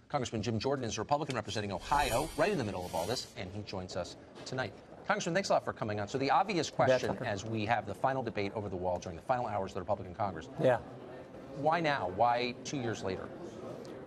Congressman Jim Jordan is a Republican representing Ohio, right in the middle of all this, and he joins us tonight. Congressman, thanks a lot for coming on. So the obvious question as we have the final debate over the wall during the final hours of the Republican Congress. Yeah. Why now? Why 2 years later?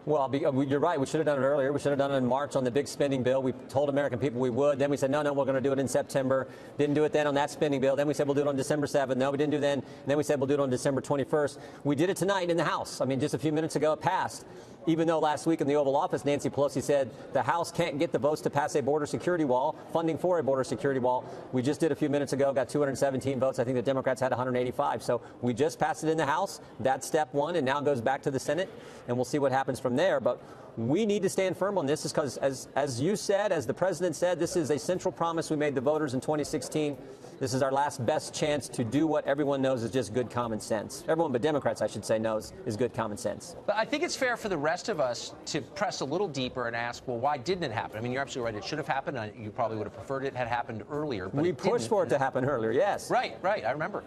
Well, you're right. We should have done it earlier. We should have done it in March on the big spending bill. We told American people we would. Then we said, no, we're going to do it in September. Didn't do it then on that spending bill. Then we said we'll do it on December 7th. No, we didn't do it then. And then we said we'll do it on December 21st. We did it tonight in the House. I mean, just a few minutes ago it passed. Even though last week in the Oval Office, Nancy Pelosi said the House can't get the votes to pass a border security wall, funding for a border security wall. We just did a few minutes ago, got 217 votes. I think the Democrats had 185. So we just passed it in the House. That's step one, and now it goes back to the Senate, and we'll see what happens from there. But we need to stand firm on this because, as you said, as the president said, this is a central promise we made the voters in 2016. This is our last best chance to do what everyone knows is just good common sense. Everyone but Democrats, I should say, knows is good common sense. But I think it's fair for the rest of us to press a little deeper and ask, well, why didn't it happen? I mean, you're absolutely right. It should have happened. You probably would have preferred it had happened earlier. But we pushed for it to happen earlier, yes. Right. I remember.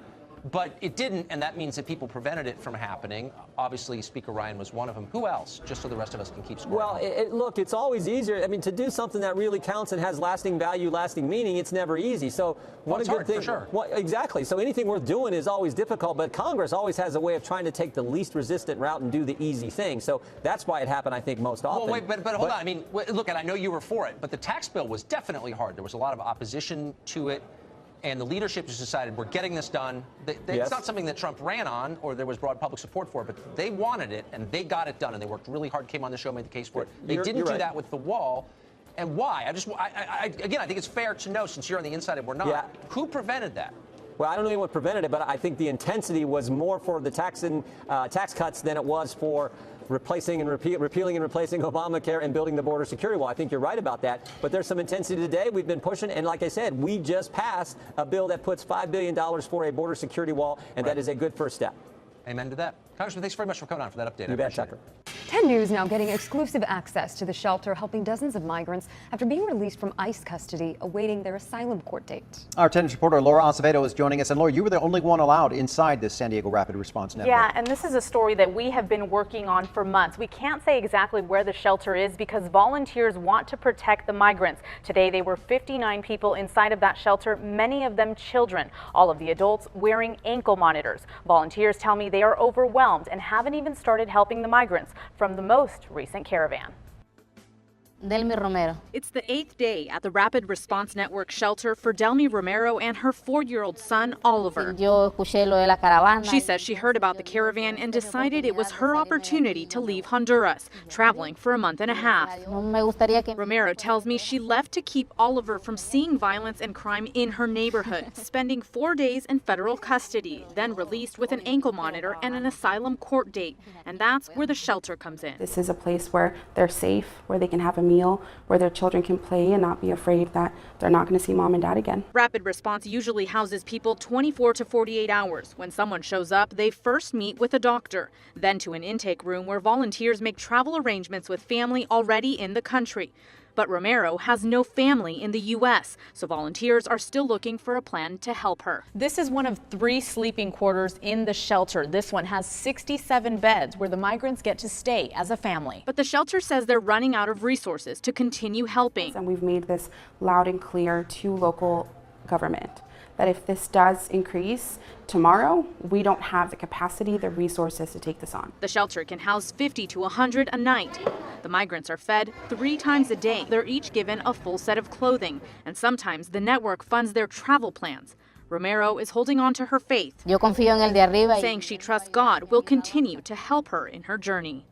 But it didn't, and that means that people prevented it from happening. Obviously, Speaker Ryan was one of them. Who else? Just so the rest of us can keep score. Well, look, it's always easier. I mean, to do something that really counts and has lasting value, lasting meaning, it's never easy. So one it's good hard, thing. For sure. Well, exactly. So anything worth doing is always difficult, but Congress always has a way of trying to take the least resistant route and do the easy thing. So that's why it happened, I think, most often. Well, wait, but hold on. I mean, look, and I know you were for it, but the tax bill was definitely hard. There was a lot of opposition to it. And the leadership just decided we're getting this done. It's not something that Trump ran on or there was broad public support for, but they wanted it and they got it done and they worked really hard, came on the show, made the case for it. They didn't do that with the wall. And why? Again, I think it's fair to know, since you're on the inside and we're not, who prevented that? Well, I don't know what prevented it, but I think the intensity was more for the tax cuts than it was for repealing and replacing Obamacare and building the border security wall. I think you're right about that. But there's some intensity today. We've been pushing. And like I said, we just passed a bill that puts $5 billion for a border security wall. And that is a good first step. Amen to that. Congressman, thanks very much for coming on for that update. You bet, Tucker. 10 News now getting exclusive access to the shelter, helping dozens of migrants after being released from ICE custody, awaiting their asylum court date. Our 10 News reporter Laura Acevedo is joining us. And Laura, you were the only one allowed inside this San Diego Rapid Response Network. Yeah, and this is a story that we have been working on for months. We can't say exactly where the shelter is because volunteers want to protect the migrants. Today, there were 59 people inside of that shelter, many of them children, all of the adults wearing ankle monitors. Volunteers tell me they are overwhelmed and haven't even started helping the migrants from the most recent caravan. Delmi Romero. It's the 8th day at the Rapid Response Network shelter for Delmi Romero and her 4-year-old son, Oliver. She says she heard about the caravan and decided it was her opportunity to leave Honduras, traveling for a month and a half. Romero tells me she left to keep Oliver from seeing violence and crime in her neighborhood, spending 4 days in federal custody, then released with an ankle monitor and an asylum court date. And that's where the shelter comes in. This is a place where they're safe, where they can have a meal, where their children can play and not be afraid that they're not going to see mom and dad again. Rapid Response usually houses people 24 to 48 hours. When someone shows up, they first meet with a doctor, then to an intake room where volunteers make travel arrangements with family already in the country. But Romero has no family in the U.S., so volunteers are still looking for a plan to help her. This is one of 3 sleeping quarters in the shelter. This one has 67 beds where the migrants get to stay as a family. But the shelter says they're running out of resources to continue helping. And we've made this loud and clear to local government that if this does increase tomorrow, we don't have the capacity, the resources to take this on. The shelter can house 50 to 100 a night. The migrants are fed 3 times a day. They're each given a full set of clothing, and sometimes the network funds their travel plans. Romero is holding on to her faith, saying she trusts God will continue to help her in her journey.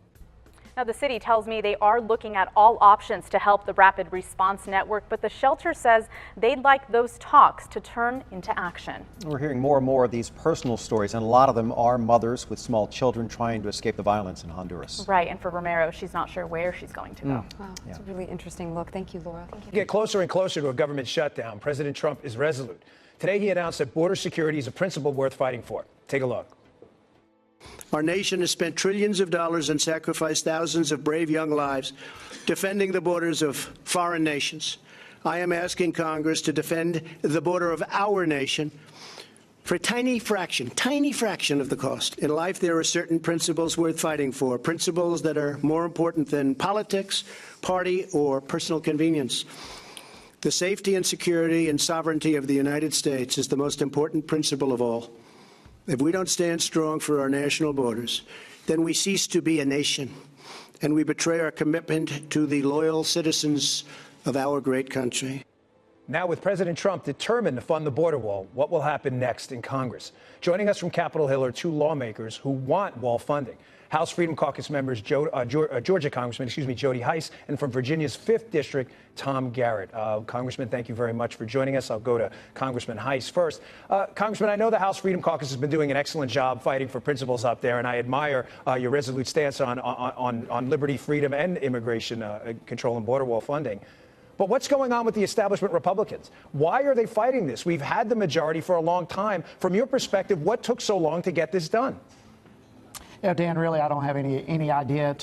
Now, the city tells me they are looking at all options to help the Rapid Response Network, but the shelter says they'd like those talks to turn into action. We're hearing more and more of these personal stories, and a lot of them are mothers with small children trying to escape the violence in Honduras. Right, and for Romero, she's not sure where she's going to go. Wow, it's a really interesting look. Thank you, Laura. Thank you. Get closer and closer to a government shutdown. President Trump is resolute. Today, he announced that border security is a principle worth fighting for. Take a look. Our nation has spent trillions of dollars and sacrificed thousands of brave young lives defending the borders of foreign nations. I am asking Congress to defend the border of our nation for a tiny fraction of the cost. In life, there are certain principles worth fighting for, principles that are more important than politics, party, or personal convenience. The safety and security and sovereignty of the United States is the most important principle of all. If we don't stand strong for our national borders, then we cease to be a nation, and we betray our commitment to the loyal citizens of our great country. Now, with President Trump determined to fund the border wall, what will happen next in Congress? Joining us from Capitol Hill are two lawmakers who want wall funding. House Freedom Caucus members Georgia Congressman, Jody Hice, and from Virginia's 5th District, Tom Garrett. Congressman, thank you very much for joining us. I'll go to Congressman Hice first. Congressman, I know the House Freedom Caucus has been doing an excellent job fighting for principles up there, and I admire your resolute stance on liberty, freedom, and immigration control and border wall funding. But what's going on with the establishment Republicans? Why are they fighting this? We've had the majority for a long time. From your perspective, what took so long to get this done? Yeah, Dan, really, I don't have any idea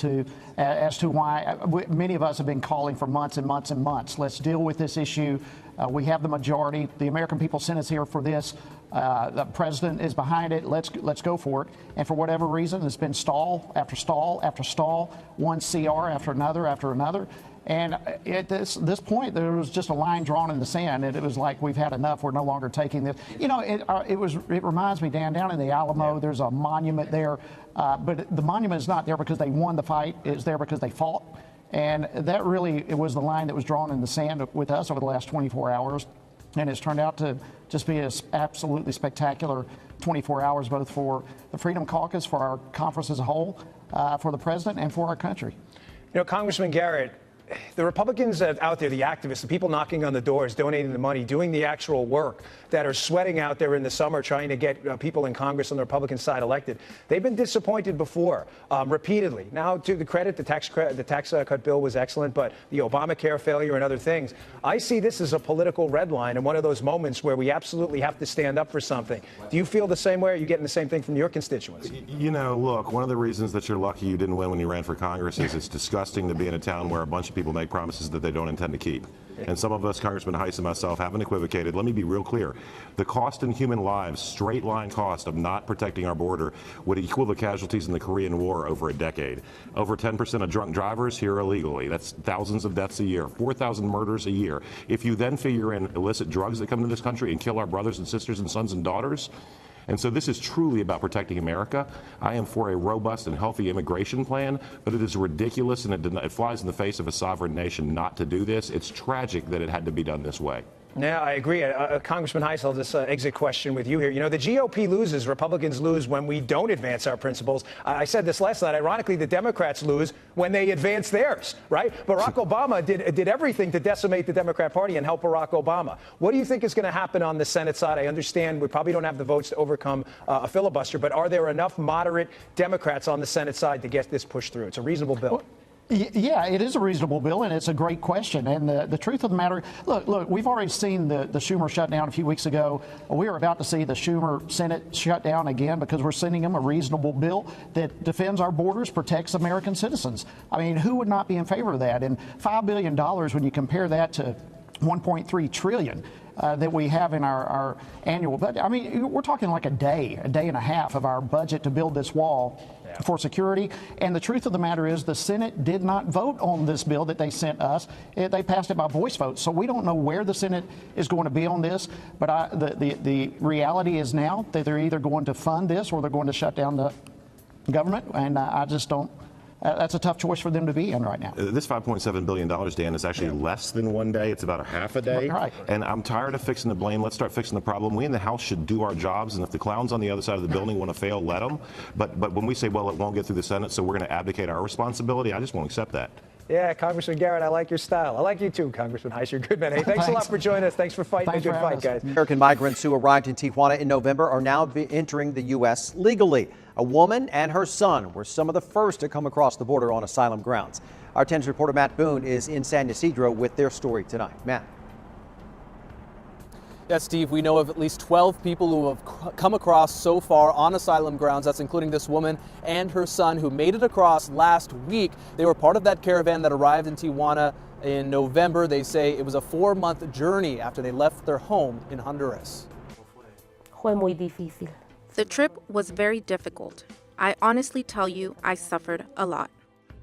as to why. Many of us have been calling for months and months and months. Let's deal with this issue. We have the majority. The American people sent us here for this. The president is behind it. Let's go for it. And for whatever reason, it's been stall after stall after stall, one CR after another. And at this point, there was just a line drawn in the sand, and it was like, we've had enough. We're no longer taking this. You know, it reminds me, Dan, down in the Alamo, there's a monument there, but the monument is not there because they won the fight. It's there because they fought. And that really, it was the line that was drawn in the sand with us over the last 24 hours. And it's turned out to just be an absolutely spectacular 24 hours, both for the Freedom Caucus, for our conference as a whole, for the president, and for our country. You know, Congressman Garrett, the Republicans out there, the activists, the people knocking on the doors, donating the money, doing the actual work, that are sweating out there in the summer trying to get people in Congress on the Republican side elected, they've been disappointed before, repeatedly. Now, to the credit, the tax cut bill was excellent, but the Obamacare failure and other things, I see this as a political red line and one of those moments where we absolutely have to stand up for something. Do you feel the same way? Are you getting the same thing from your constituents? You know, look, one of the reasons that you're lucky you didn't win when you ran for Congress is it's disgusting to be in a town where a bunch of people make promises that they don't intend to keep. And some of us, Congressman Hice and myself, haven't equivocated. Let me be real clear. The cost in human lives, straight line cost of not protecting our border would equal the casualties in the Korean War over a decade. Over 10% of drunk drivers here illegally. That's thousands of deaths a year, 4,000 murders a year. If you then figure in illicit drugs that come into this country and kill our brothers and sisters and sons and daughters, and so this is truly about protecting America. I am for a robust and healthy immigration plan, but it is ridiculous and it flies in the face of a sovereign nation not to do this. It's tragic that it had to be done this way. Yeah, I agree. Congressman Hice, I'll just exit question with you here. You know, the GOP loses, Republicans lose when we don't advance our principles. I said this last night. Ironically, the Democrats lose when they advance theirs, right? Barack Obama did everything to decimate the Democrat Party and help Barack Obama. What do you think is going to happen on the Senate side? I understand we probably don't have the votes to overcome a filibuster, but are there enough moderate Democrats on the Senate side to get this pushed through? It's a reasonable bill. Yeah, it is a reasonable bill, and it's a great question. And the truth of the matter, look, we've already seen the Schumer shutdown a few weeks ago. We are about to see the Schumer Senate shut down again because we're sending them a reasonable bill that defends our borders, protects American citizens. I mean, who would not be in favor of that? And $5 billion, when you compare that to $1.3 trillion that we have in our annual budget. I mean, we're talking like a day and a half of our budget to build this wall for security. And the truth of the matter is the Senate did not vote on this bill that they sent us. They passed it by voice vote. So we don't know where the Senate is going to be on this. But the reality is now that they're either going to fund this or they're going to shut down the government. And I just don't. That's a tough choice for them to be in right now. This $5.7 billion, Dan, is actually less than one day. It's about a half a day. Right. And I'm tired of fixing the blame. Let's start fixing the problem. We in the House should do our jobs, and if the clowns on the other side of the building want to fail, let them. But when we say, well, it won't get through the Senate, so we're going to abdicate our responsibility, I just won't accept that. Yeah, Congressman Garrett, I like your style. I like you too, Congressman Hice. You're a good man. Hey, thanks a lot for joining us. Thanks for fighting a good fight, guys. American migrants who arrived in Tijuana in November are now entering the U.S. legally. A woman and her son were some of the first to come across the border on asylum grounds. Our 10's reporter Matt Boone is in San Ysidro with their story tonight. Matt. Yes, Steve, we know of at least 12 people who have come across so far on asylum grounds. That's including this woman and her son who made it across last week. They were part of that caravan that arrived in Tijuana in November. They say it was a 4-month journey after they left their home in Honduras. Fue muy difícil. The trip was very difficult. I honestly tell you, I suffered a lot.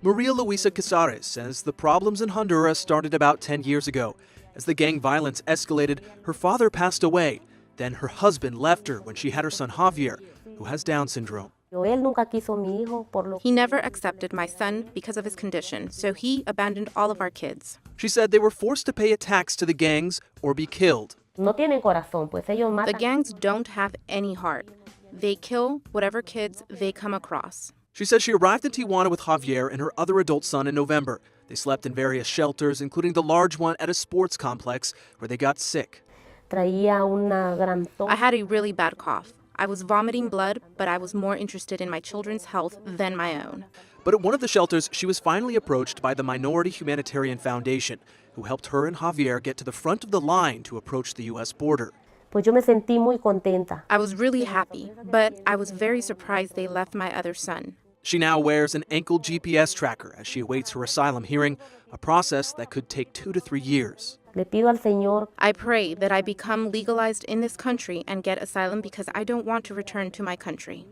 Maria Luisa Casares says the problems in Honduras started about 10 years ago. As the gang violence escalated, her father passed away. Then her husband left her when she had her son Javier, who has Down syndrome. Él nunca quiso mi hijo por lo. He never accepted my son because of his condition, so he abandoned all of our kids. She said they were forced to pay a tax to the gangs or be killed. No tienen corazón, pues ellos matan. The gangs don't have any heart. They kill whatever kids they come across. She said she arrived in Tijuana with Javier and her other adult son in November. They slept in various shelters, including the large one at a sports complex where they got sick. Traía una gran tos. I had a really bad cough. I was vomiting blood, but I was more interested in my children's health than my own. But at one of the shelters, she was finally approached by the Minority Humanitarian Foundation, who helped her and Javier get to the front of the line to approach the U.S. border. Pues yo me sentí muy contenta. I was really happy, but I was very surprised they left my other son. She now wears an ankle GPS tracker as she awaits her asylum hearing, a process that could take 2 to 3 years. Le pido al Señor. I pray that I become legalized in this country and get asylum because I don't want to return to my country.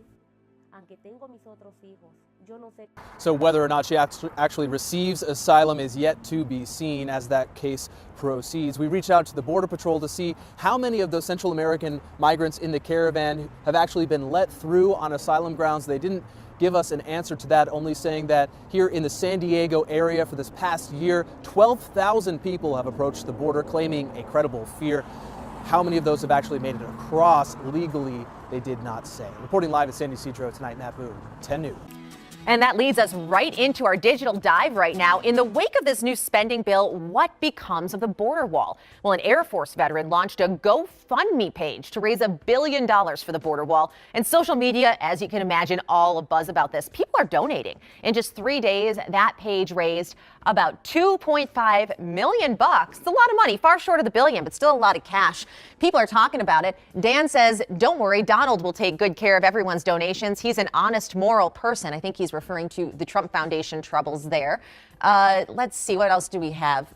So whether or not she actually receives asylum is yet to be seen as that case proceeds. We reached out to the Border Patrol to see how many of those Central American migrants in the caravan have actually been let through on asylum grounds. They didn't give us an answer to that, only saying that here in the San Diego area for this past year, 12,000 people have approached the border claiming a credible fear. How many of those have actually made it across legally, they did not say. Reporting live at San Ysidro tonight, Matt Boone, 10 News. And that leads us right into our digital dive right now. In the wake of this new spending bill, what becomes of the border wall? Well, an Air Force veteran launched a GoFundMe page to raise $1 billion for the border wall. And social media, as you can imagine, all abuzz about this. People are donating. In just 3 days, that page raised about $2.5 million. It's a lot of money, far short of the billion, but still a lot of cash. People are talking about it. Dan says, don't worry, Donald will take good care of everyone's donations. He's an honest, moral person. I think he's referring to the Trump Foundation troubles there. Let's see, what else do we have?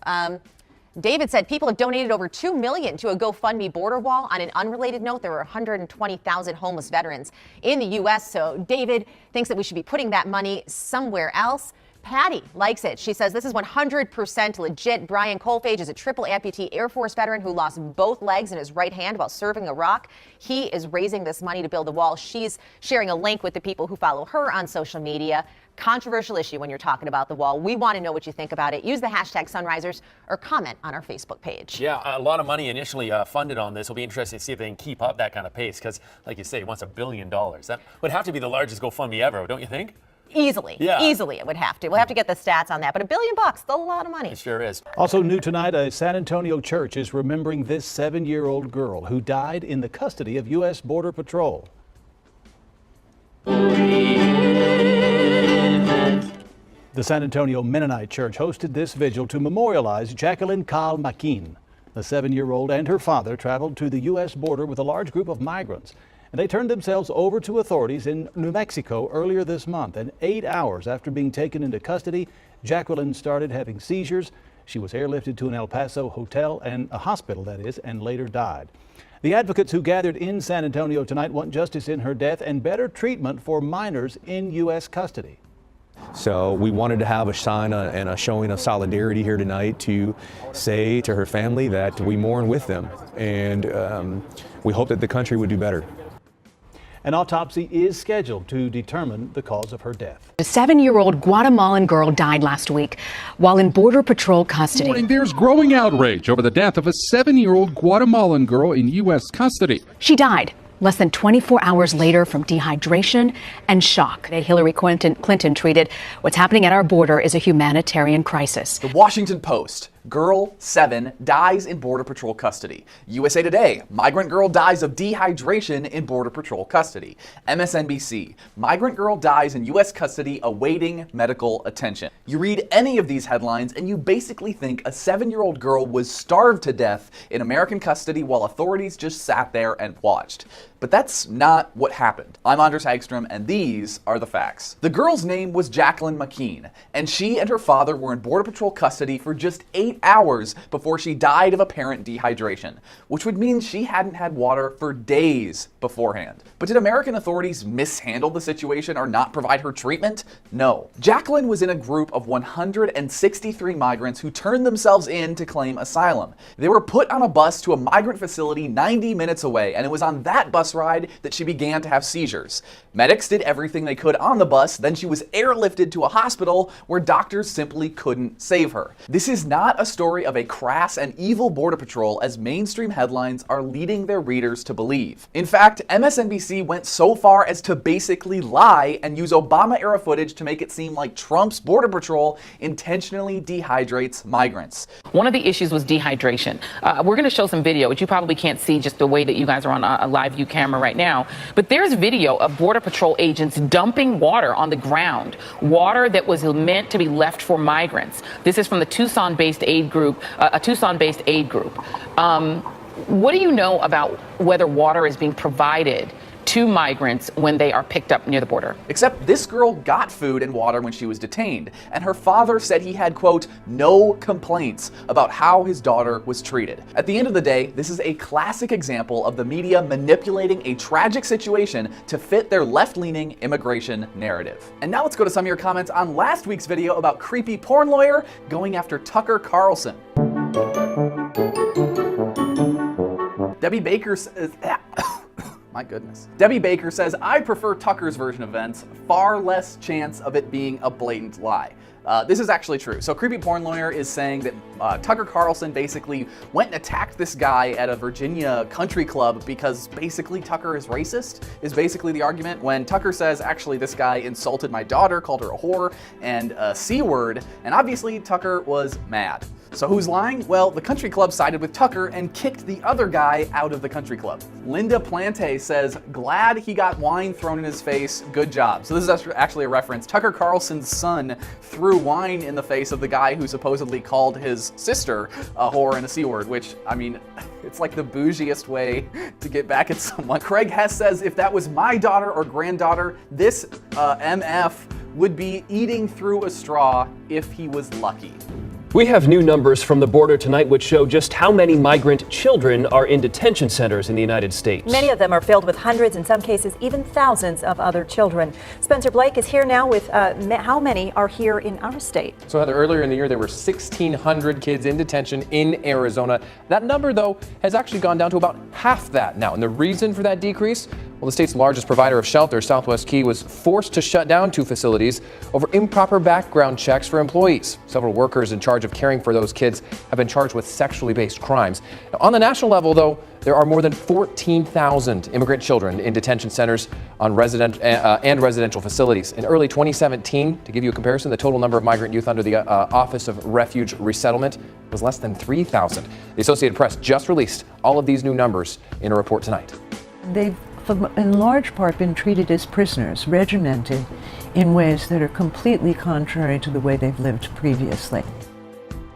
David said people have donated over $2 million to a GoFundMe border wall. On an unrelated note, there were 120,000 homeless veterans in the U.S. So David thinks that we should be putting that money somewhere else. Patty likes it. She says this is 100% legit. Brian Colfage is a triple amputee Air Force veteran who lost both legs and his right hand while serving Iraq. He is raising this money to build a wall. She's sharing a link with the people who follow her on social media. Controversial issue when you're talking about the wall. We want to know what you think about it. Use the hashtag Sunrisers or comment on our Facebook page. Yeah, a lot of money initially funded on this. It'll be interesting to see if they can keep up that kind of pace because, like you say, he wants $1 billion. That would have to be the largest GoFundMe ever, don't you think? Easily. Yeah. Easily it would have to. We'll have to get the stats on that. But $1 billion, still a lot of money. It sure is. Also new tonight, a San Antonio church is remembering this 7-year-old girl who died in the custody of U.S. Border Patrol. The San Antonio Mennonite Church hosted this vigil to memorialize Jacqueline Carl Makin. The 7-year-old and her father traveled to the U.S. border with a large group of migrants. And they turned themselves over to authorities in New Mexico earlier this month. And 8 hours after being taken into custody, Jacqueline started having seizures. She was airlifted to an El Paso hotel, and a hospital that is, and later died. The advocates who gathered in San Antonio tonight want justice in her death and better treatment for minors in U.S. custody. So we wanted to have a sign and a showing of solidarity here tonight to say to her family that we mourn with them, and we hope that the country would do better. An autopsy is scheduled to determine the cause of her death. A 7-year-old Guatemalan girl died last week while in Border Patrol custody. Morning, there's growing outrage over the death of a 7-year-old Guatemalan girl in U.S. custody. She died less than 24 hours later from dehydration and shock. Hillary Clinton tweeted, "What's happening at our border is a humanitarian crisis." The Washington Post. Girl 7 dies in Border Patrol custody. USA Today. Migrant girl dies of dehydration in Border Patrol custody. MSNBC. Migrant girl dies in U.S. custody awaiting medical attention. You read any of these headlines and you basically think a 7-year-old girl was starved to death in American custody while authorities just sat there and watched. But that's not what happened. I'm Anders Hagstrom, and these are the facts. The girl's name was Jacqueline McKean, and she and her father were in Border Patrol custody for just 8 hours before she died of apparent dehydration, which would mean she hadn't had water for days beforehand. But did American authorities mishandle the situation or not provide her treatment? No. Jacqueline was in a group of 163 migrants who turned themselves in to claim asylum. They were put on a bus to a migrant facility 90 minutes away, and it was on that bus ride that she began to have seizures. Medics did everything they could on the bus, then she was airlifted to a hospital where doctors simply couldn't save her. This is not a story of a crass and evil Border Patrol as mainstream headlines are leading their readers to believe. In fact, MSNBC went so far as to basically lie and use Obama-era footage to make it seem like Trump's Border Patrol intentionally dehydrates migrants. One of the issues was dehydration. We're going to show some video, which you probably can't see just the way that you guys are on a live view camera right now. But there's video of Border Patrol agents dumping water on the ground, water that was meant to be left for migrants. This is from the Tucson-based aid group, a Tucson-based aid group. What do you know about whether water is being provided to migrants when they are picked up near the border? Except this girl got food and water when she was detained, and her father said he had, quote, no complaints about how his daughter was treated. At the end of the day, this is a classic example of the media manipulating a tragic situation to fit their left-leaning immigration narrative. And now let's go to some of your comments on last week's video about creepy porn lawyer going after Tucker Carlson. Debbie Baker says, my goodness. Debbie Baker says, I prefer Tucker's version of events, far less chance of it being a blatant lie. This is actually true. So Creepy Porn Lawyer is saying that Tucker Carlson basically went and attacked this guy at a Virginia country club because basically Tucker is racist, is basically the argument, when Tucker says, actually, this guy insulted my daughter, called her a whore and a C-word, and obviously Tucker was mad. So who's lying? Well, the country club sided with Tucker and kicked the other guy out of the country club. Linda Plante says, glad he got wine thrown in his face, good job. So this is actually a reference. Tucker Carlson's son threw wine in the face of the guy who supposedly called his sister a whore and a C-word, which, I mean, it's like the bougiest way to get back at someone. Craig Hess says, if that was my daughter or granddaughter, this MF would be eating through a straw if he was lucky. We have new numbers from the border tonight which show just how many migrant children are in detention centers in the United States. Many of them are filled with hundreds, in some cases even thousands of other children. Spencer Blake is here now with how many are here in our state. So Heather, earlier in the year there were 1,600 kids in detention in Arizona. That number, though, has actually gone down to about half that now. And the reason for that decrease? Well, the state's largest provider of shelter, Southwest Key, was forced to shut down 2 facilities over improper background checks for employees. Several workers in charge of caring for those kids have been charged with sexually based crimes. Now, on the national level, though, there are more than 14,000 immigrant children in detention centers on residential facilities. In early 2017, to give you a comparison, the total number of migrant youth under the Office of Refuge Resettlement was less than 3,000. The Associated Press just released all of these new numbers in a report tonight. They've in large part been treated as prisoners, regimented in ways that are completely contrary to the way they've lived previously.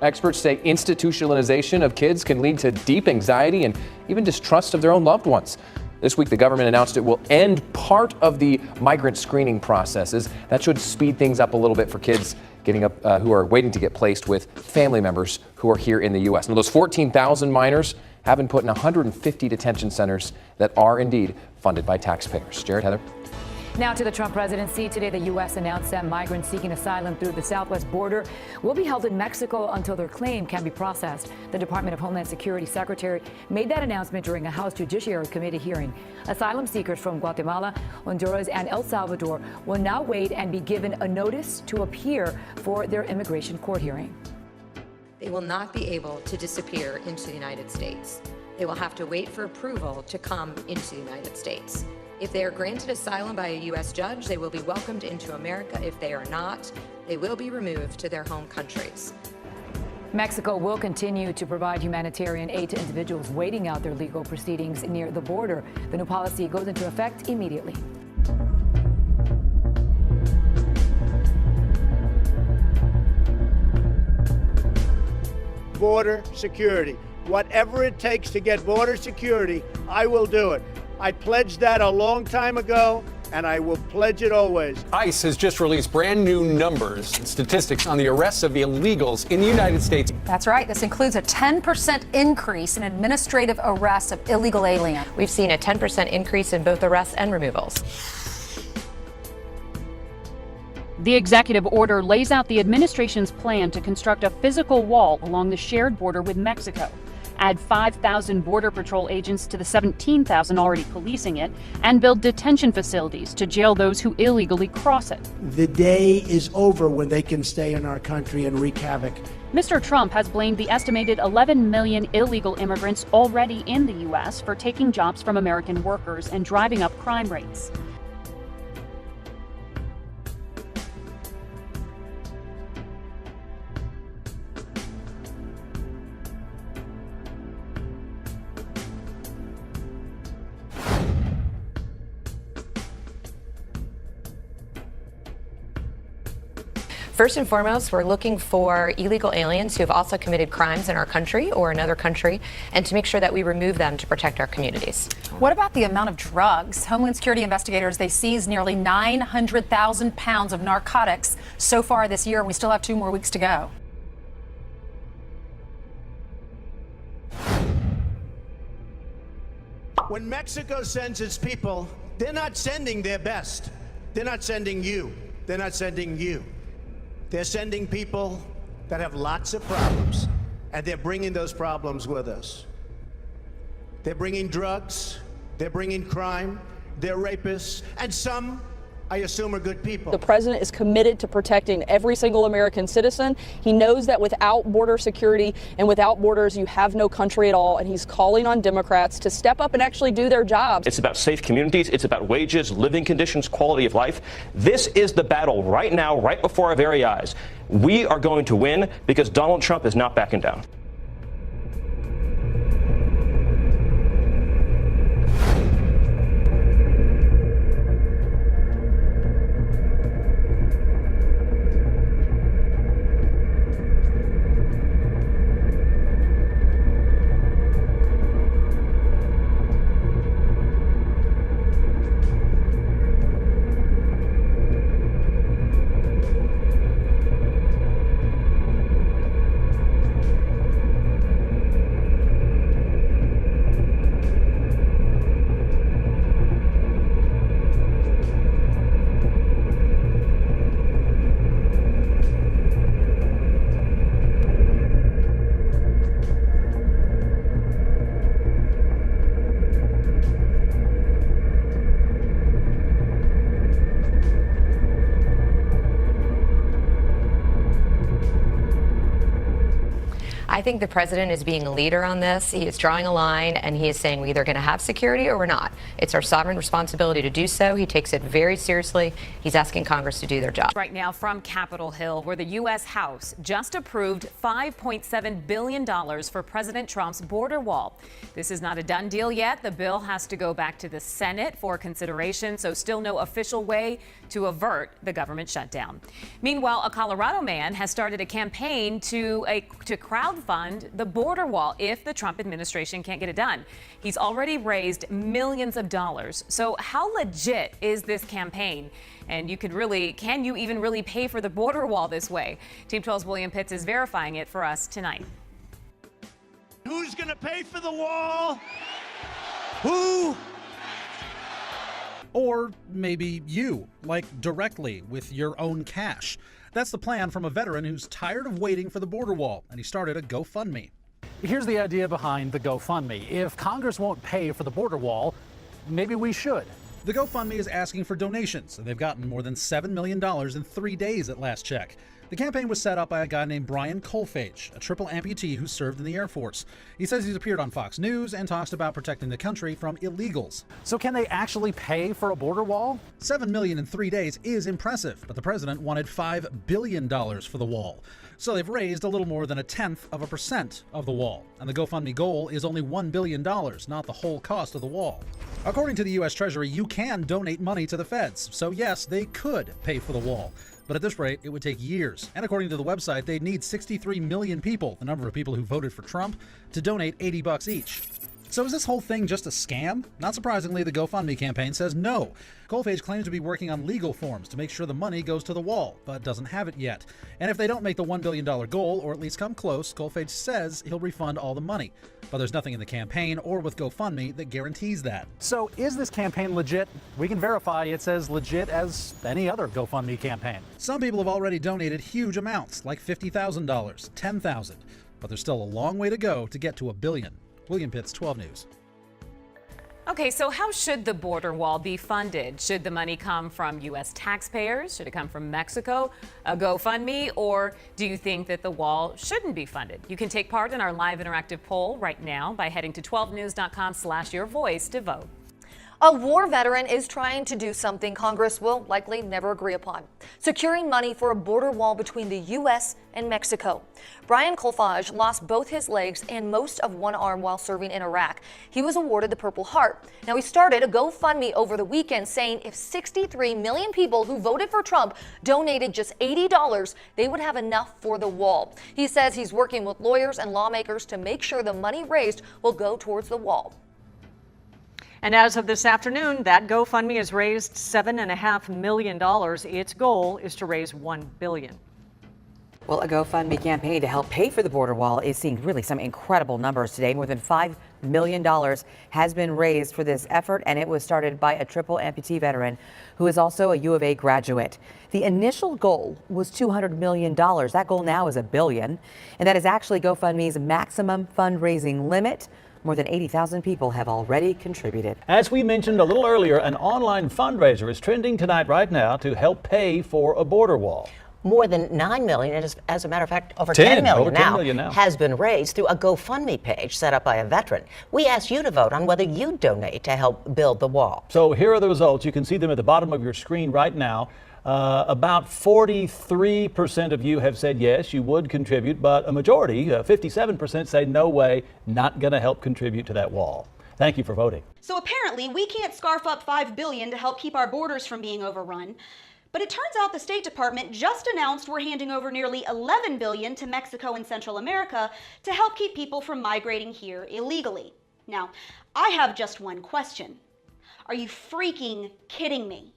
Experts say institutionalization of kids can lead to deep anxiety and even distrust of their own loved ones. This week, the government announced it will end part of the migrant screening processes. That should speed things up a little bit for kids getting up, who are waiting to get placed with family members who are here in the U.S. Now, those 14,000 minors have been put in 150 detention centers that are indeed funded by taxpayers. Jared, Heather. Now to the Trump presidency. Today, the U.S. announced that migrants seeking asylum through the southwest border will be held in Mexico until their claim can be processed. The Department of Homeland Security Secretary made that announcement during a House Judiciary Committee hearing. Asylum seekers from Guatemala, Honduras, and El Salvador will now wait and be given a notice to appear for their immigration court hearing. They will not be able to disappear into the United States. They will have to wait for approval to come into the United States. If they are granted asylum by a U.S. judge, they will be welcomed into America. If they are not, they will be removed to their home countries. Mexico will continue to provide humanitarian aid to individuals waiting out their legal proceedings near the border. The new policy goes into effect immediately. Border security. Whatever it takes to get border security, I will do it. I pledged that a long time ago, and I will pledge it always. ICE has just released brand new numbers and statistics on the arrests of illegals in the United States. That's right. This includes a 10% increase in administrative arrests of illegal aliens. We've seen a 10% increase in both arrests and removals. The executive order lays out the administration's plan to construct a physical wall along the shared border with Mexico, add 5,000 Border Patrol agents to the 17,000 already policing it, and build detention facilities to jail those who illegally cross it. The day is over when they can stay in our country and wreak havoc. Mr. Trump has blamed the estimated 11 million illegal immigrants already in the U.S. for taking jobs from American workers and driving up crime rates. First and foremost, we're looking for illegal aliens who have also committed crimes in our country or another country, and to make sure that we remove them to protect our communities. What about the amount of drugs? Homeland Security investigators, they seized nearly 900,000 pounds of narcotics so far this year. We still have 2 more weeks to go. When Mexico sends its people, they're not sending their best. They're not sending you. They're not sending you. They're sending people that have lots of problems, and they're bringing those problems with us. They're bringing drugs, they're bringing crime, they're rapists, and some, I assume, are good people. The president is committed to protecting every single American citizen. He knows that without border security and without borders, you have no country at all, and he's calling on Democrats to step up and actually do their jobs. It's about safe communities. It's about wages, living conditions, quality of life. This is the battle right now, right before our very eyes. We are going to win because Donald Trump is not backing down. I think the president is being a leader on this. He is drawing a line, and he is saying we're either going to have security or we're not. It's our sovereign responsibility to do so. He takes it very seriously. He's asking Congress to do their job. Right now from Capitol Hill, where the U.S. House just approved $5.7 billion for President Trump's border wall. This is not a done deal yet. The bill has to go back to the Senate for consideration, so still no official way to avert the government shutdown. Meanwhile, a Colorado man has started a campaign to crowdfund the border wall if the Trump administration can't get it done. He's already raised millions of dollars. So how legit is this campaign? And can you even really pay for the border wall this way? Team 12's William Pitts is verifying it for us tonight. Who's going to pay for the wall? Who? Or maybe you, like directly with your own cash. That's the plan from a veteran who's tired of waiting for the border wall, and he started a GoFundMe. Here's the idea behind the GoFundMe. If Congress won't pay for the border wall, maybe we should. The GoFundMe is asking for donations, and they've gotten more than $7 million in 3 days at last check. The campaign was set up by a guy named Brian Colfage, a triple amputee who served in the Air Force. He says he's appeared on Fox News and talks about protecting the country from illegals. So can they actually pay for a border wall? $7 million in 3 days is impressive, but the president wanted $5 billion for the wall. So they've raised a little more than 0.1% of the wall. And the GoFundMe goal is only $1 billion, not the whole cost of the wall. According to the U.S. Treasury, you can donate money to the feds. So yes, they could pay for the wall. But at this rate, it would take years. And according to the website, they'd need 63 million people, the number of people who voted for Trump, to donate $80 each. So is this whole thing just a scam? Not surprisingly, the GoFundMe campaign says no. Coalphage claims to be working on legal forms to make sure the money goes to the wall, but doesn't have it yet. And if they don't make the $1 billion goal, or at least come close, Coalphage says he'll refund all the money. But there's nothing in the campaign or with GoFundMe that guarantees that. So is this campaign legit? We can verify it's as legit as any other GoFundMe campaign. Some people have already donated huge amounts, like $50,000, $10,000. But there's still a long way to go to get to $1 billion. William Pitts, 12 News. Okay, so how should the border wall be funded? Should the money come from U.S. taxpayers? Should it come from Mexico, a GoFundMe? Or do you think that the wall shouldn't be funded? You can take part in our live interactive poll right now by heading to 12news.com/yourvoice to vote. A war veteran is trying to do something Congress will likely never agree upon: securing money for a border wall between the U.S. and Mexico. Brian Colfage lost both his legs and most of one arm while serving in Iraq. He was awarded the Purple Heart. Now, he started a GoFundMe over the weekend saying if 63 million people who voted for Trump donated just $80, they would have enough for the wall. He says he's working with lawyers and lawmakers to make sure the money raised will go towards the wall. And as of this afternoon, that GoFundMe has raised $7.5 million. Its goal is to raise $1 billion. Well, a GoFundMe campaign to help pay for the border wall is seeing really some incredible numbers today. More than $5 million has been raised for this effort, and it was started by a triple amputee veteran who is also a U of A graduate. The initial goal was $200 million. That goal now is $1 billion, and that is actually GoFundMe's maximum fundraising limit. More than 80,000 people have already contributed. As we mentioned a little earlier, an online fundraiser is trending tonight right now to help pay for a border wall. More than $9 million, and as a matter of fact, over $10 million now has been raised through a GoFundMe page set up by a veteran. We asked you to vote on whether you donate to help build the wall. So here are the results. You can see them at the bottom of your screen right now. About 43% of you have said yes, you would contribute, but a majority, 57%, say no way, not going to help contribute to that wall. Thank you for voting. So apparently we can't scarf up $5 billion to help keep our borders from being overrun. But it turns out the State Department just announced we're handing over nearly $11 billion to Mexico and Central America to help keep people from migrating here illegally. Now, I have just one question. Are you freaking kidding me?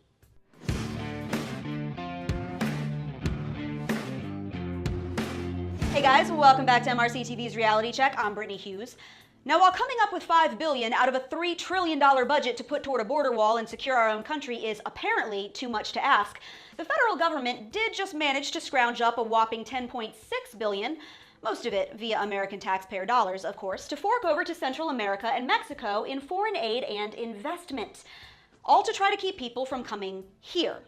Hey guys, welcome back to MRC TV's Reality Check. I'm Brittany Hughes. Now, while coming up with $5 billion out of a $3 trillion budget to put toward a border wall and secure our own country is apparently too much to ask, the federal government did just manage to scrounge up a whopping $10.6 billion, most of it via American taxpayer dollars, of course, to fork over to Central America and Mexico in foreign aid and investment, all to try to keep people from coming here.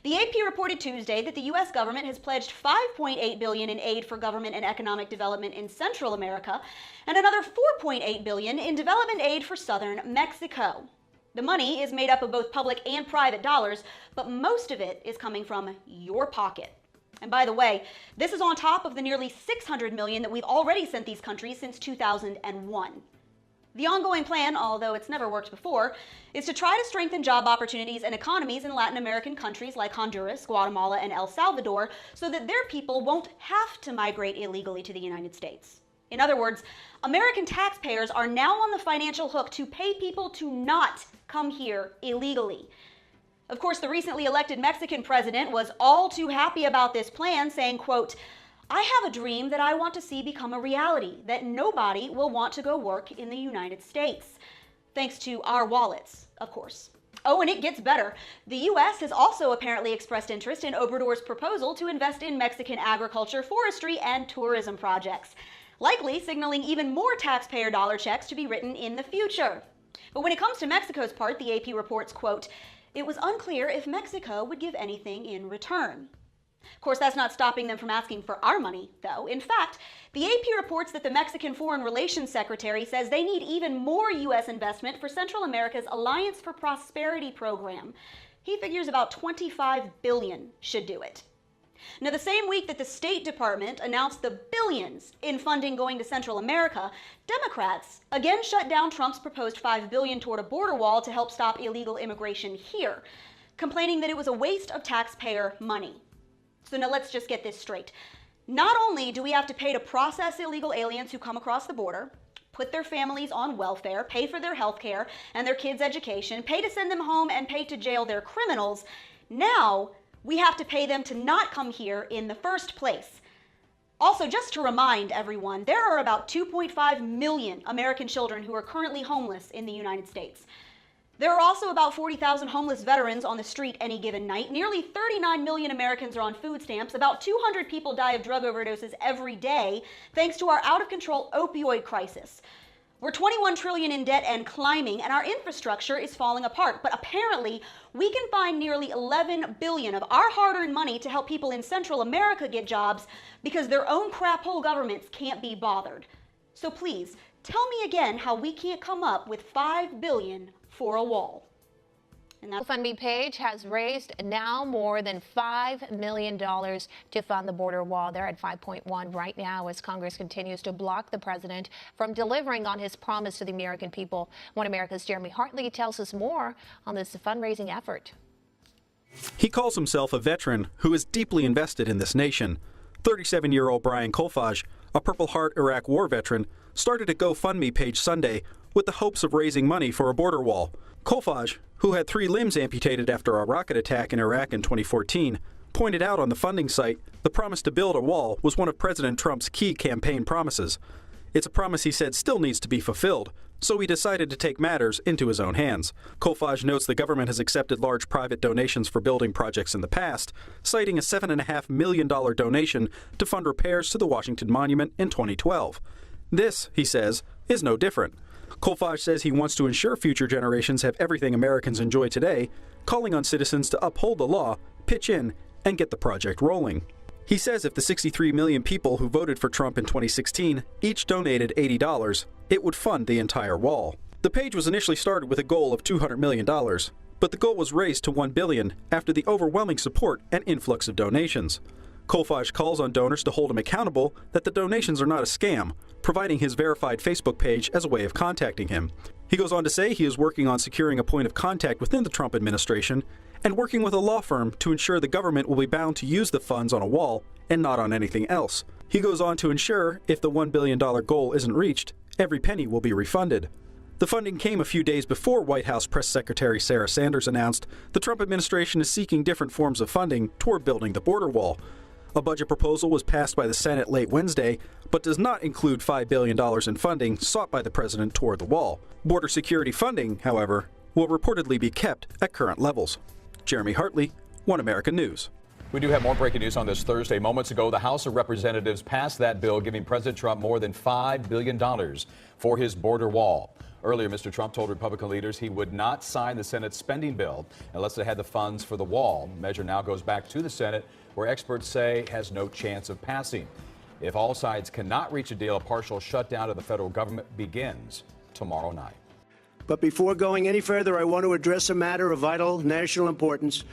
The AP reported Tuesday that the U.S. government has pledged $5.8 billion in aid for government and economic development in Central America and another $4.8 billion in development aid for southern Mexico. The money is made up of both public and private dollars, but most of it is coming from your pocket. And by the way, this is on top of the nearly $600 million that we've already sent these countries since 2001. The ongoing plan, although it's never worked before, is to try to strengthen job opportunities and economies in Latin American countries like Honduras, Guatemala, and El Salvador so that their people won't have to migrate illegally to the United States. In other words, American taxpayers are now on the financial hook to pay people to not come here illegally. Of course, the recently elected Mexican president was all too happy about this plan, saying, quote, "I have a dream that I want to see become a reality, that nobody will want to go work in the United States. Thanks to our wallets, of course." Oh, and it gets better. The U.S. has also apparently expressed interest in Obrador's proposal to invest in Mexican agriculture, forestry, and tourism projects, likely signaling even more taxpayer dollar checks to be written in the future. But when it comes to Mexico's part, the AP reports, quote, "It was unclear if Mexico would give anything in return." Of course, that's not stopping them from asking for our money, though. In fact, the AP reports that the Mexican Foreign Relations Secretary says they need even more U.S. investment for Central America's Alliance for Prosperity program. He figures about $25 billion should do it. Now, the same week that the State Department announced the billions in funding going to Central America, Democrats again shut down Trump's proposed $5 billion toward a border wall to help stop illegal immigration here, complaining that it was a waste of taxpayer money. So now let's just get this straight. Not only do we have to pay to process illegal aliens who come across the border, put their families on welfare, pay for their health care and their kids' education, pay to send them home, and pay to jail their criminals. Now we have to pay them to not come here in the first place. Also, just to remind everyone, there are about 2.5 million American children who are currently homeless in the United States. There are also about 40,000 homeless veterans on the street any given night. Nearly 39 million Americans are on food stamps. About 200 people die of drug overdoses every day, thanks to our out-of-control opioid crisis. We're 21 trillion in debt and climbing, and our infrastructure is falling apart. But apparently, we can find nearly 11 billion of our hard-earned money to help people in Central America get jobs because their own crap-hole governments can't be bothered. So please, tell me again how we can't come up with $5 billion for a wall. The GoFundMe page has raised now more than $5 million to fund the border wall. They're at 5.1 right now as Congress continues to block the president from delivering on his promise to the American people. One America's Jeremy Hartley tells us more on this fundraising effort. He calls himself a veteran who is deeply invested in this nation. 37-year-old Brian Kolfage, a Purple Heart Iraq War veteran, started a GoFundMe page Sunday with the hopes of raising money for a border wall. Kolfage, who had 3 limbs amputated after a rocket attack in Iraq in 2014, pointed out on the funding site the promise to build a wall was one of President Trump's key campaign promises. It's a promise he said still needs to be fulfilled, so he decided to take matters into his own hands. Kolfage notes the government has accepted large private donations for building projects in the past, citing a $7.5 million donation to fund repairs to the Washington Monument in 2012. This, he says, is no different. Kolfage says he wants to ensure future generations have everything Americans enjoy today, calling on citizens to uphold the law, pitch in, and get the project rolling. He says if the 63 million people who voted for Trump in 2016 each donated $80, it would fund the entire wall. The page was initially started with a goal of $200 million, but the goal was raised to $1 billion after the overwhelming support and influx of donations. Kolfage calls on donors to hold him accountable that the donations are not a scam, providing his verified Facebook page as a way of contacting him. He goes on to say he is working on securing a point of contact within the Trump administration and working with a law firm to ensure the government will be bound to use the funds on a wall and not on anything else. He goes on to ensure if the $1 billion goal isn't reached, every penny will be refunded. The funding came a few days before White House Press Secretary Sarah Sanders announced the Trump administration is seeking different forms of funding toward building the border wall. A budget proposal was passed by the Senate late Wednesday, but does not include $5 billion in funding sought by the president toward the wall. Border security funding, however, will reportedly be kept at current levels. Jeremy Hartley, One America News. We do have more breaking news on this Thursday. Moments ago, the House of Representatives passed that bill giving President Trump more than $5 billion for his border wall. Earlier, Mr. Trump told Republican leaders he would not sign the Senate spending bill unless they had the funds for the wall. The measure now goes back to the Senate, where experts say has no chance of passing. If all sides cannot reach a deal, a partial shutdown of the federal government begins tomorrow night. But before going any further, I want to address a matter of vital national importance.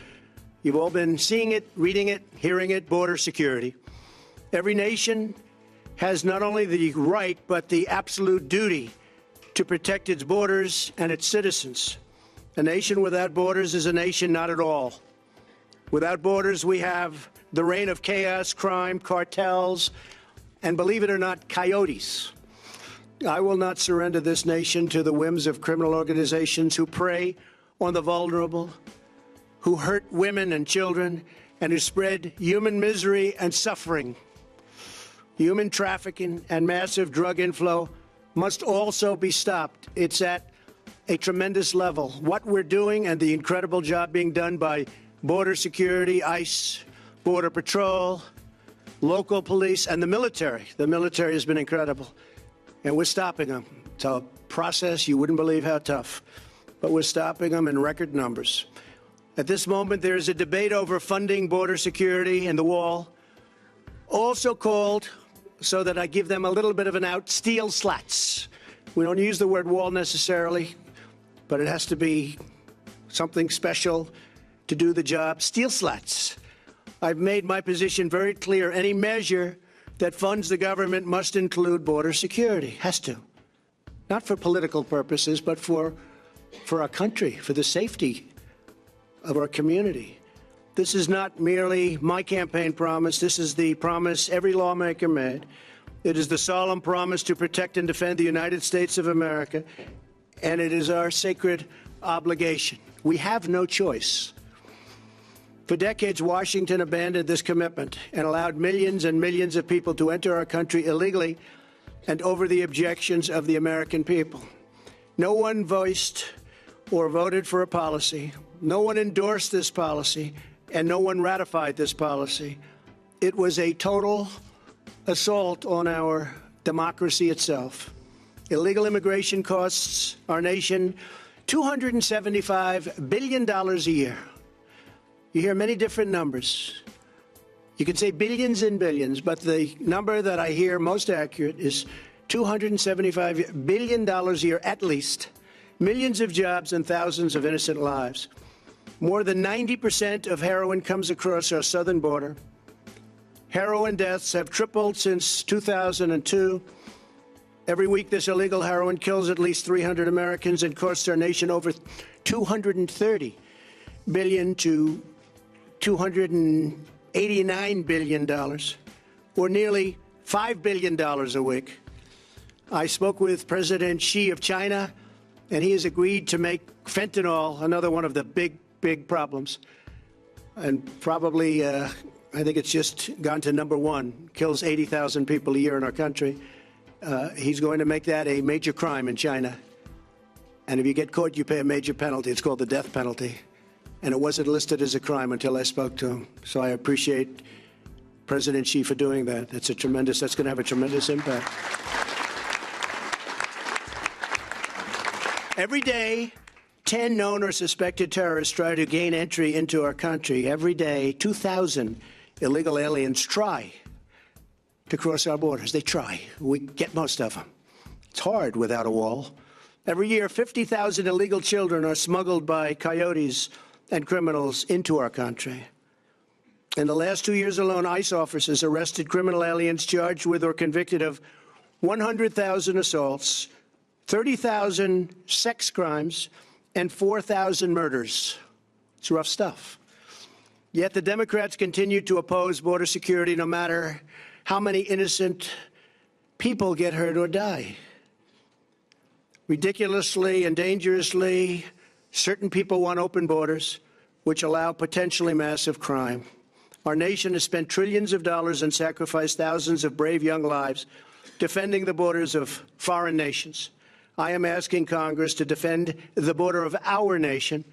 You've all been seeing it, reading it, hearing it, border security. Every nation has not only the right, but the absolute duty to protect its borders and its citizens. A nation without borders is a nation not at all. Without borders, we have the reign of chaos, crime, cartels, and believe it or not, coyotes. I will not surrender this nation to the whims of criminal organizations who prey on the vulnerable, who hurt women and children, and who spread human misery and suffering. Human trafficking and massive drug inflow must also be stopped. It's at a tremendous level. What we're doing and the incredible job being done by border security, ICE, Border Patrol, local police, and the military. The military has been incredible. And we're stopping them. It's a process you wouldn't believe how tough. But we're stopping them in record numbers. At this moment, there is a debate over funding border security and the wall, also called, so that I give them a little bit of an out, steel slats. We don't use the word wall necessarily, but it has to be something special to do the job. Steel slats. I've made my position very clear. Any measure that funds the government must include border security. Has to. Not for political purposes, but for our country, for the safety of our community. This is not merely my campaign promise. This is the promise every lawmaker made. It is the solemn promise to protect and defend the United States of America, and it is our sacred obligation. We have no choice. For decades, Washington abandoned this commitment and allowed millions and millions of people to enter our country illegally and over the objections of the American people. No one voiced or voted for a policy. No one endorsed this policy, and no one ratified this policy. It was a total assault on our democracy itself. Illegal immigration costs our nation $275 billion a year. You hear many different numbers. You can say billions and billions, but the number that I hear most accurate is $275 billion a year at least. Millions of jobs and thousands of innocent lives. More than 90% of heroin comes across our southern border. Heroin deaths have tripled since 2002. Every week, this illegal heroin kills at least 300 Americans and costs our nation over $230 billion to $289 billion, or nearly $5 billion a week. I spoke with President Xi of China, and he has agreed to make fentanyl another one of the big problems. And probably, I think it's just gone to number one, kills 80,000 people a year in our country. He's going to make that a major crime in China. And if you get caught, you pay a major penalty. It's called the death penalty. And it wasn't listed as a crime until I spoke to him. So I appreciate President Xi for doing that. That's going to have a tremendous impact. Every day, 10 known or suspected terrorists try to gain entry into our country. Every day, 2,000 illegal aliens try to cross our borders. They try. We get most of them. It's hard without a wall. Every year, 50,000 illegal children are smuggled by coyotes and criminals into our country. In the last 2 years alone, ICE officers arrested criminal aliens charged with or convicted of 100,000 assaults, 30,000 sex crimes, and 4,000 murders. It's rough stuff. Yet the Democrats continue to oppose border security no matter how many innocent people get hurt or die. Ridiculously and dangerously, certain people want open borders, which allow potentially massive crime. Our nation has spent trillions of dollars and sacrificed thousands of brave young lives defending the borders of foreign nations. I am asking Congress to defend the border of our nation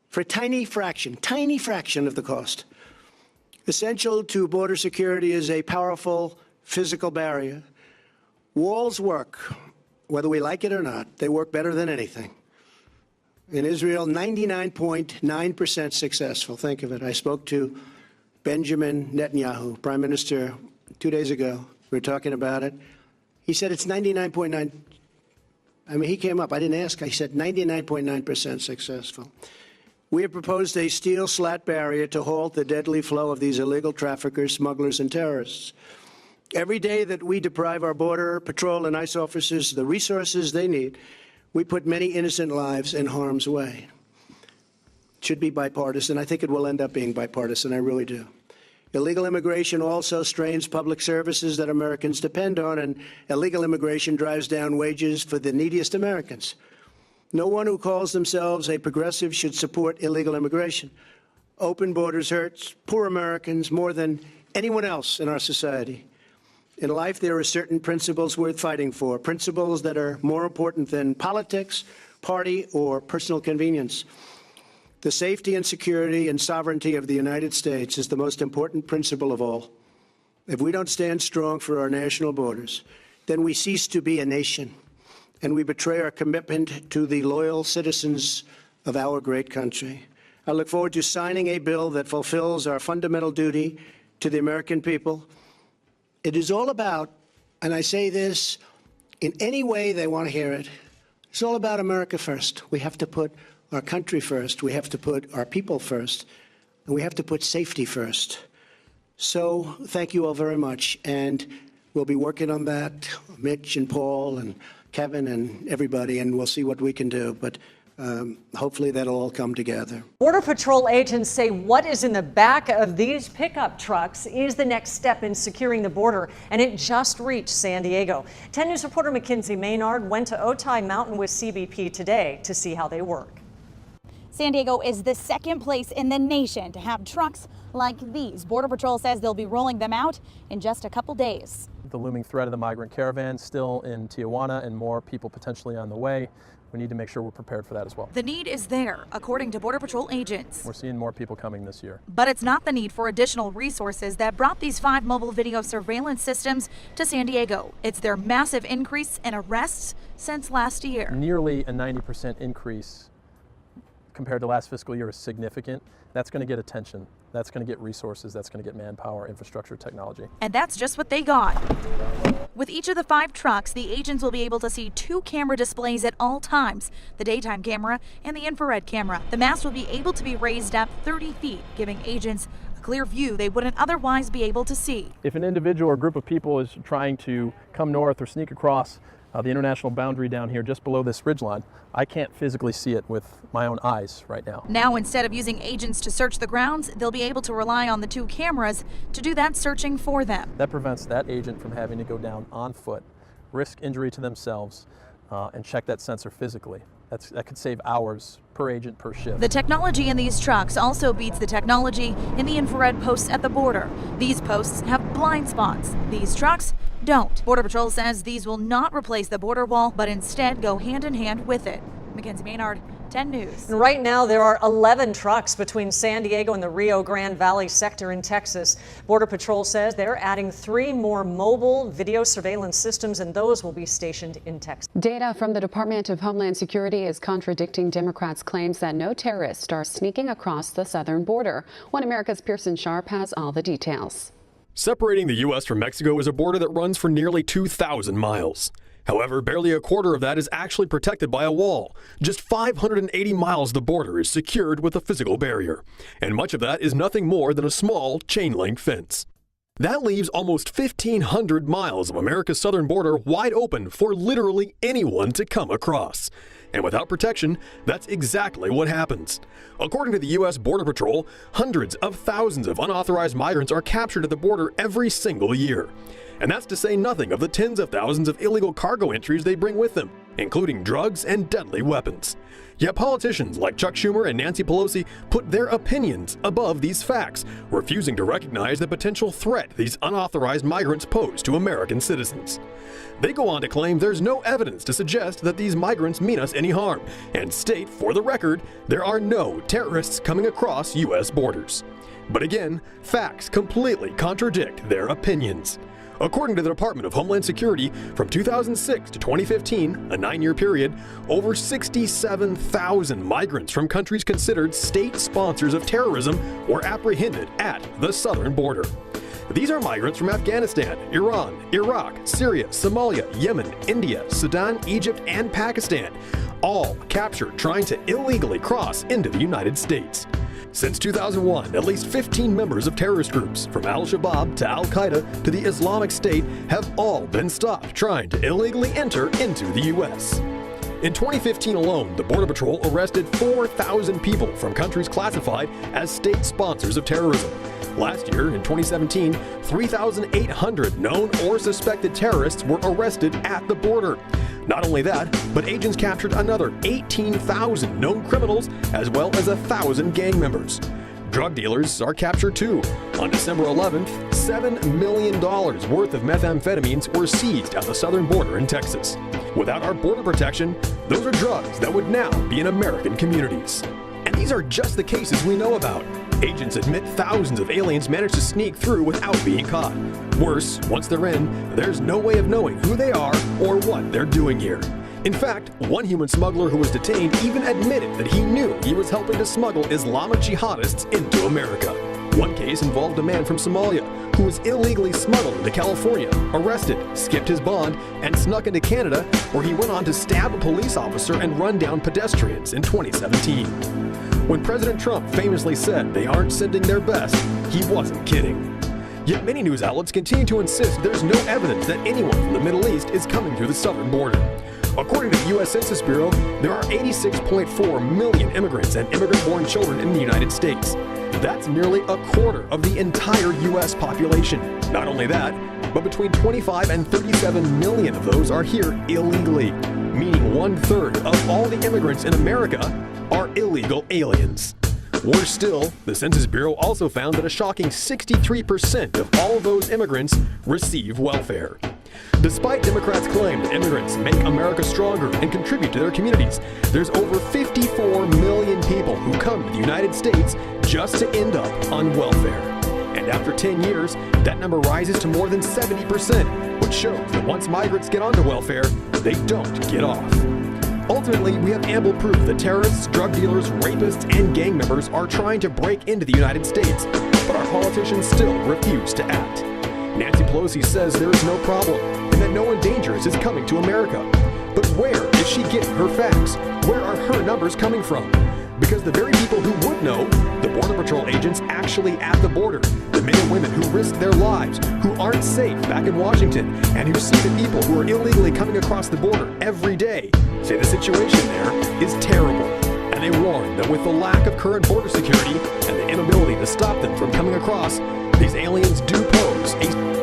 for a tiny fraction of the cost. Essential to border security is a powerful physical barrier. Walls work, whether we like it or not. They work better than anything. In Israel, 99.9% successful. Think of it. I spoke to Benjamin Netanyahu, Prime Minister, 2 days ago. We were talking about it. He said it's 99.9. I mean, he came up. I didn't ask. I said 99.9% successful. We have proposed a steel slat barrier to halt the deadly flow of these illegal traffickers, smugglers, and terrorists. Every day that we deprive our Border Patrol and ICE officers the resources they need, we put many innocent lives in harm's way. It should be bipartisan. I think it will end up being bipartisan. I really do. Illegal immigration also strains public services that Americans depend on, and illegal immigration drives down wages for the neediest Americans. No one who calls themselves a progressive should support illegal immigration. Open borders hurts poor Americans more than anyone else in our society. In life, there are certain principles worth fighting for, principles that are more important than politics, party, or personal convenience. The safety and security and sovereignty of the United States is the most important principle of all. If we don't stand strong for our national borders, then we cease to be a nation, and we betray our commitment to the loyal citizens of our great country. I look forward to signing a bill that fulfills our fundamental duty to the American people. It is all about, and I say this in any way they want to hear it, it's all about America first. We have to put our country first. We have to put our people first. And we have to put safety first. So thank you all very much. And we'll be working on that, Mitch and Paul and Kevin and everybody, and we'll see what we can do. But hopefully that'll all come together. Border Patrol agents say what is in the back of these pickup trucks is the next step in securing the border, and it just reached San Diego. 10 News reporter Mackenzie Maynard went to Otay Mountain with CBP today to see how they work. San Diego is the second place in the nation to have trucks like these. Border Patrol says they'll be rolling them out in just a couple days. The looming threat of the migrant caravan still in Tijuana and more people potentially on the way. We need to make sure we're prepared for that as well. The need is there, according to Border Patrol agents. We're seeing more people coming this year. But it's not the need for additional resources that brought these 5 mobile video surveillance systems to San Diego. It's their massive increase in arrests since last year. Nearly a 90% increase compared to last fiscal year is significant. That's going to get attention. That's going to get resources. That's going to get manpower, infrastructure, technology. And that's just what they got. With each of the 5 trucks, the agents will be able to see 2 camera displays at all times, the daytime camera and the infrared camera. The mast will be able to be raised up 30 feet, giving agents a clear view they wouldn't otherwise be able to see. If an individual or group of people is trying to come north or sneak across the international boundary down here just below this ridgeline, I can't physically see it with my own eyes right now. Now, instead of using agents to search the grounds, they'll be able to rely on the 2 cameras to do that searching for them. That prevents that agent from having to go down on foot, risk injury to themselves, and check that sensor physically. That could save hours per agent per shift. The technology in these trucks also beats the technology in the infrared posts at the border. These posts have blind spots. These trucks don't. Border Patrol says these will not replace the border wall, but instead go hand in hand with it. Mackenzie Maynard, 10 News. And right now, there are 11 trucks between San Diego and the Rio Grande Valley sector in Texas. Border Patrol says they're adding 3 more mobile video surveillance systems, and those will be stationed in Texas. Data from the Department of Homeland Security is contradicting Democrats' claims that no terrorists are sneaking across the southern border. One America's Pearson Sharp has all the details. Separating the U.S. from Mexico is a border that runs for nearly 2,000 miles. However, barely a quarter of that is actually protected by a wall. Just 580 miles of the border is secured with a physical barrier, and much of that is nothing more than a small chain-link fence. That leaves almost 1,500 miles of America's southern border wide open for literally anyone to come across. And without protection, that's exactly what happens. According to the U.S. Border Patrol, hundreds of thousands of unauthorized migrants are captured at the border every single year. And that's to say nothing of the tens of thousands of illegal cargo entries they bring with them, including drugs and deadly weapons. Yet politicians like Chuck Schumer and Nancy Pelosi put their opinions above these facts, refusing to recognize the potential threat these unauthorized migrants pose to American citizens. They go on to claim there's no evidence to suggest that these migrants mean us any harm, and state, for the record, there are no terrorists coming across U.S. borders. But again, facts completely contradict their opinions. According to the Department of Homeland Security, from 2006 to 2015, a 9-year period, over 67,000 migrants from countries considered state sponsors of terrorism were apprehended at the southern border. These are migrants from Afghanistan, Iran, Iraq, Syria, Somalia, Yemen, India, Sudan, Egypt, and Pakistan, all captured trying to illegally cross into the United States. Since 2001, at least 15 members of terrorist groups, from Al-Shabaab to Al-Qaeda to the Islamic State, have all been stopped trying to illegally enter into the U.S. In 2015 alone, the Border Patrol arrested 4,000 people from countries classified as state sponsors of terrorism. Last year, in 2017, 3,800 known or suspected terrorists were arrested at the border. Not only that, but agents captured another 18,000 known criminals as well as 1,000 gang members. Drug dealers are captured too. On December 11th, $7 million worth of methamphetamines were seized at the southern border in Texas. Without our border protection, those are drugs that would now be in American communities. And these are just the cases we know about. Agents admit thousands of aliens manage to sneak through without being caught. Worse, once they're in, there's no way of knowing who they are or what they're doing here. In fact, one human smuggler who was detained even admitted that he knew he was helping to smuggle Islamic jihadists into America. One case involved a man from Somalia who was illegally smuggled into California, arrested, skipped his bond, and snuck into Canada, where he went on to stab a police officer and run down pedestrians in 2017. When President Trump famously said they aren't sending their best, he wasn't kidding. Yet many news outlets continue to insist there's no evidence that anyone from the Middle East is coming through the southern border. According to the U.S. Census Bureau, there are 86.4 million immigrants and immigrant-born children in the United States. That's nearly a quarter of the entire U.S. population. Not only that, but between 25 and 37 million of those are here illegally, meaning 1/3 of all the immigrants in America are illegal aliens. Worse still, the Census Bureau also found that a shocking 63% of all those immigrants receive welfare. Despite Democrats' claim that immigrants make America stronger and contribute to their communities, there's over 54 million people who come to the United States just to end up on welfare. And after 10 years, that number rises to more than 70%, which shows that once migrants get onto welfare, they don't get off. Ultimately, we have ample proof that terrorists, drug dealers, rapists, and gang members are trying to break into the United States, but our politicians still refuse to act. Nancy Pelosi says there is no problem and that no one dangerous is coming to America. But where is she getting her facts? Where are her numbers coming from? Because the very people who would know, the Border Patrol agents actually at the border, the men and women who risk their lives, who aren't safe back in Washington, and who see the people who are illegally coming across the border every day, say the situation there is terrible. And they warn that with the lack of current border security and the inability to stop them from coming across, these aliens do pose a